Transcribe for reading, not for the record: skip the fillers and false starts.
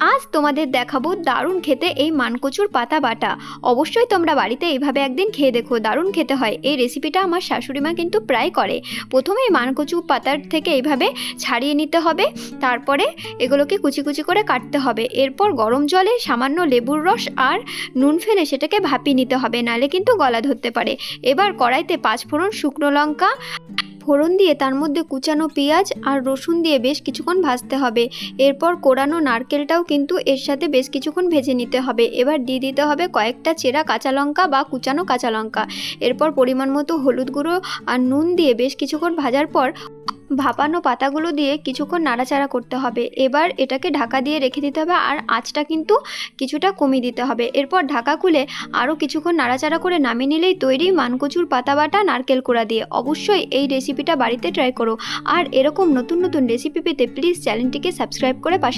আজ তোমাদের দেখাবো দারুণ খেতে এই মানকচুর পাতা বাটা। অবশ্যই তোমরা বাড়িতে এইভাবে একদিন খেয়ে দেখো, দারুণ খেতে হয়। এই রেসিপিটা আমার শাশুড়িমা কিন্তু প্রায় করে। প্রথমে এই মানকচু পাতার থেকে এইভাবে ছাড়িয়ে নিতে হবে, তারপরে এগুলোকে কুচি কুচি করে কাটতে হবে। এরপর গরম জলে সামান্য লেবুর রস আর নুন ফেলে সেটাকে ভাপিয়ে নিতে হবে, নালে কিন্তু গলা ধরতে পারে। এবার কড়াইতে 5 ফোড়ন শুকনো লঙ্কা ফোড়ন দিয়ে তার মধ্যে কুচানো পেঁয়াজ আর রসুন দিয়ে বেশ কিছুক্ষণ ভাজতে হবে। এরপর কোরানো নারকেলটাও কিন্তু এর সাথে বেশ কিছুক্ষণ ভেজে নিতে হবে। এবার দিয়ে দিতে হবে কয়েকটা চেরা কাঁচা লঙ্কা বা কুচানো কাঁচা লঙ্কা। এরপর পরিমাণ মতো হলুদ গুঁড়ো আর নুন দিয়ে বেশ কিছুক্ষণ ভাজার পর ভাপানো পাতাগুলো দিয়ে কিছুক্ষণ নাড়াচাড়া করতে হবে। এবার এটাকে ঢাকা দিয়ে রেখে দিতে হবে, আর আঁচটা কিন্তু কিছুটা কমিয়ে দিতে হবে। এরপর ঢাকা খুলে আরও কিছুক্ষণ নাড়াচাড়া করে নামিয়ে নিলেই তৈরি মানকচুর পাতা বাটা নারকেল কোড়া দিয়ে। অবশ্যই এই রেসিপিটা বাড়িতে ট্রাই করো, আর এরকম নতুন নতুন রেসিপি পেতে প্লিজ চ্যানেলটিকে সাবস্ক্রাইব করে পাশে